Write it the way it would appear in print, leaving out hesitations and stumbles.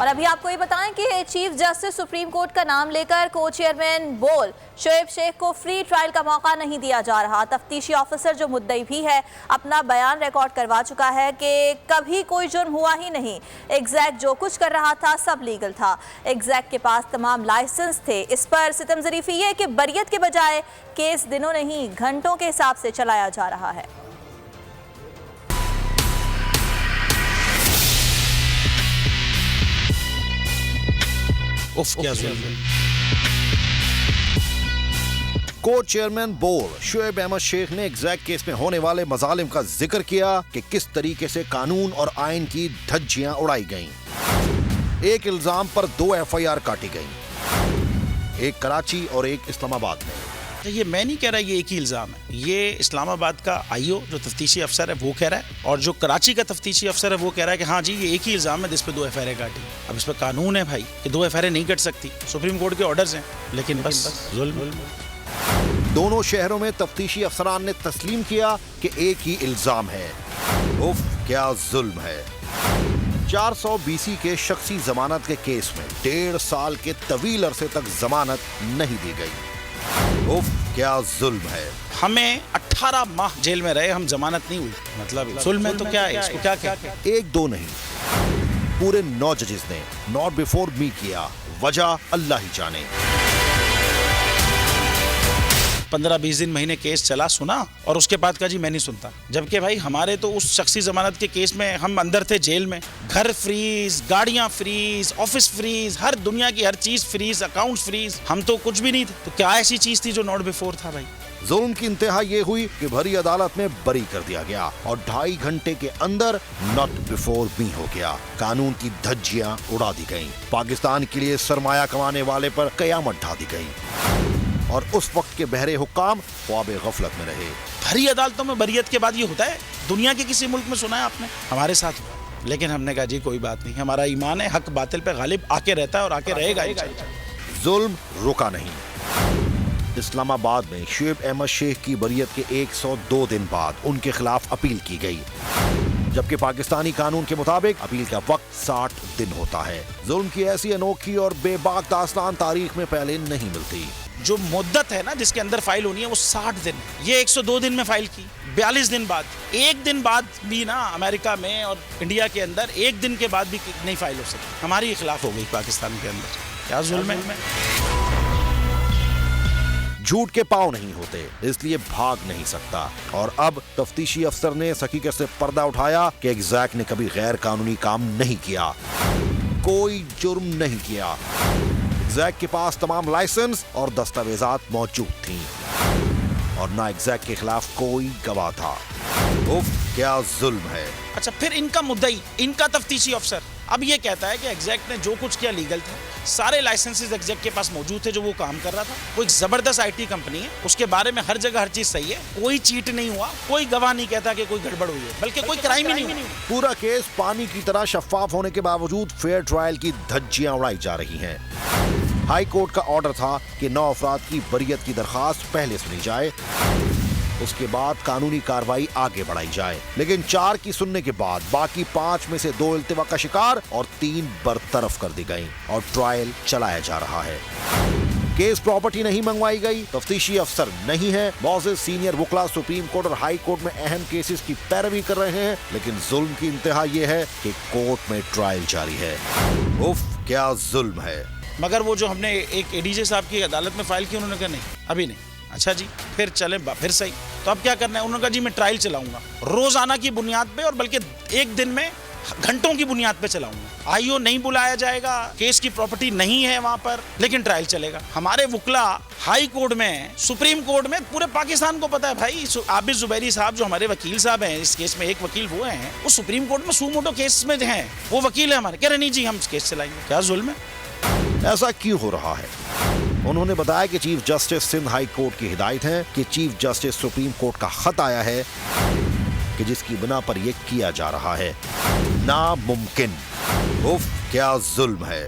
اور ابھی آپ کو یہ بتائیں کہ چیف جسٹس سپریم کورٹ کا نام لے کر کو چیئرمین بول شعیب شیخ کو فری ٹرائل کا موقع نہیں دیا جا رہا۔ تفتیشی آفیسر جو مدعی بھی ہے اپنا بیان ریکارڈ کروا چکا ہے کہ کبھی کوئی جرم ہوا ہی نہیں، ایگزیکٹ جو کچھ کر رہا تھا سب لیگل تھا، ایگزیکٹ کے پاس تمام لائسنس تھے۔ اس پر ستم ظریفی یہ کہ بریت کے بجائے کیس دنوں نہیں گھنٹوں کے حساب سے چلایا جا رہا ہے۔ کیا ظلم ہے۔ کورٹ چیئرمین بول شعیب احمد شیخ نے ایگزیکٹ کیس میں ہونے والے مظالم کا ذکر کیا کہ کس طریقے سے قانون اور آئین کی دھجیاں اڑائی گئیں۔ ایک الزام پر 2 FIR کاٹی گئیں، ایک کراچی اور ایک اسلام آباد میں۔ یہ میں نہیں کہہ رہا یہ ایک ہی الزام ہے، یہ اسلام آباد کا IO جو تفتیشی افسر ہے وہ کہہ رہا ہے، اور جو کراچی کا تفتیشی افسر ہے وہ کہہ رہا ہے کہ ہاں جی یہ ایک ہی الزام ہے جس پہ 2 FIR کاٹی۔ اب اس پہ قانون ہے بھائی کہ 2 FIR نہیں کٹ سکتی، سپریم کورٹ کے آرڈرز ہیں، لیکن بس ظلم۔ دونوں شہروں میں تفتیشی افسران نے تسلیم کیا کہ ایک ہی الزام ہے۔ اف کیا ظلم ہے۔ 420 کے شخصی ضمانت کے کیس میں 1.5 سال کے طویل عرصے تک ضمانت نہیں دی گئی۔ اف کیا ظلم ہے۔ ہمیں 18 ماہ جیل میں رہے، ہم ضمانت نہیں ہوئی، مطلب ظلم ہے تو کیا ہے، اس کو کیا کہتے ہیں؟ 1-2 نہیں، پورے 9 ججز نے ناٹ بیفور می کیا، وجہ اللہ ہی جانے۔ 15-20 دن مہینے کیس چلا، سنا، اور اس کے بعد کہا جی میں نہیں سنتا، جبکہ بھائی ہمارے تو اس شخصی ضمانت کے کیس میں ہم اندر تھے جیل میں، گھر فریز، گاڑیاں فریز، آفس فریز، ہر دنیا کی ہر چیز فریز، اکاؤنٹ فریز، ہم تو کچھ بھی نہیں تھے، تو کیا ایسی چیز تھی جو ناٹ بیفور تھا بھائی؟ ظلم کی انتہا یہ ہوئی کہ بھری عدالت میں بری کر دیا گیا اور 2.5 گھنٹے کے اندر ناٹ بیفور می ہو گیا، قانون کی دھجیاں اڑا دی گئیں، پاکستان کے لیے سرمایہ کمانے والے پر قیامت ڈھا دی گئی، اور اس وقت کے بہرے حکام خواب غفلت میں رہے۔ بھری عدالتوں میں بریت کے بعد یہ ہوتا ہے؟ دنیا کے کسی ملک میں سنا ہے آپ نے؟ ہمارے ساتھ ہوا، لیکن ہم نے کہا جی کوئی بات نہیں، ہمارا ایمان ہے، حق باطل پہ غالب آ کے رہتا ہے اور آ کے رہے گا۔ ظلم رکا نہیں۔ اسلام آباد میں شعیب احمد شیخ کی بریت کے 102 دن بعد ان کے خلاف اپیل کی گئی، جبکہ پاکستانی قانون کے مطابق اپیل کا وقت 60 دن ہوتا ہے۔ ظلم کی ایسی انوکھی اور بے باک داستان تاریخ میں پہلے نہیں ملتی۔ جو مدت ہے نا جس کے اندر فائل ہونی ہے وہ 60 دن، یہ 102 دن میں فائل کی، 42 دن بعد، 1 دن بعد بھی نا امریکہ میں اور انڈیا کے اندر 1 دن کے بعد بھی نہیں فائل ہو سکتی، ہماری خلاف ہو گئی پاکستان کے اندر۔ کیا ظلم ہے؟ جھوٹ کے پاؤں نہیں ہوتے، اس لیے بھاگ نہیں سکتا، اور اب تفتیشی افسر نے اس حقیقت سے پردہ اٹھایا کہ ایگزیکٹ نے کبھی غیر قانونی کام نہیں کیا، کوئی جرم نہیں کیا۔ ایگزیکٹ کے پاس تمام لائسنس اور دستاویزات موجود تھیں، اور نہ ایگزیکٹ کے خلاف کوئی گواہ تھا۔ اف کیا ظلم ہے۔ اچھا پھر ان کا مدعی، ان کا تفتیشی افسر اب یہ کہتا ہے کہ ایگزیکٹ نے جو کچھ کیا لیگل تھا، سارے لائسنسز ایگزیکٹ کے پاس موجود تھے جو وہ کام کر رہا تھا، وہ ایک زبردست IT کمپنی ہے، اس کے بارے میں ہر جگہ ہر چیز صحیح ہے، کوئی چیٹ نہیں ہوا، کوئی گواہ نہیں کہتا کہ کوئی گڑبڑ ہوئی ہے، بلکہ کوئی کرائم ہی نہیں ہوا۔ پورا کیس پانی کی طرح شفاف ہونے کے باوجود فیئر ٹرائل کی دھجیاں اڑائی جا رہی ہیں۔ ہائی کورٹ کا آرڈر تھا کہ 9 افراد کی بریت کی درخواست پہلے سنی جائے، اس کے بعد قانونی کارروائی آگے بڑھائی جائے، لیکن 4 کی سننے کے بعد باقی 5 میں سے 2 التوا کا شکار اور 3 برطرف کر دی گئیں، اور ٹرائل چلایا جا رہا ہے۔ کیس پراپرٹی نہیں منگوائی گئی، تفتیشی افسر نہیں ہے، معزز سینئر وکلا سپریم کورٹ اور ہائی کورٹ میں اہم کیسز کی پیروی کر رہے ہیں، لیکن ظلم کی انتہا یہ ہے کہ کورٹ میں ٹرائل جاری ہے۔ اف کیا ظلم ہے۔ مگر وہ جو ہم نے ایک ADJ صاحب کی عدالت میں فائل کی، انہوں نے کہا نہیں ابھی نہیں۔ اچھا جی پھر چلیں پھر صحیح، تو اب کیا کرنا ہے؟ انہوں نے کہا جی میں ٹرائل چلاؤں گا روزانہ کی بنیاد پہ، اور بلکہ 1 دن میں گھنٹوں کی بنیاد پہ چلاؤں گا، IO نہیں بلایا جائے گا، کیس کی پراپرٹی نہیں ہے وہاں پر، لیکن ٹرائل چلے گا۔ ہمارے وکلا ہائی کورٹ میں، سپریم کورٹ میں، پورے پاکستان کو پتا ہے بھائی، عابد زبیری صاحب جو ہمارے وکیل صاحب ہیں اس کیس میں، ایک وکیل وہ ہیں، وہ سپریم کورٹ میں سو موٹو کیس میں ہیں، وہ وکیل ہے ہمارے، کہہ رہے نہیں جی ہم کیس چلائیں گے۔ کیا ظلم ہے؟ ایسا کیوں ہو رہا ہے؟ انہوں نے بتایا کہ chief justice Sindh high court کی ہدایت ہے کہ چیف جسٹس سپریم کورٹ کا خط آیا ہے کہ جس کی بنا پر یہ کیا جا رہا ہے۔ ناممکن۔ اف کیا ظلم ہے۔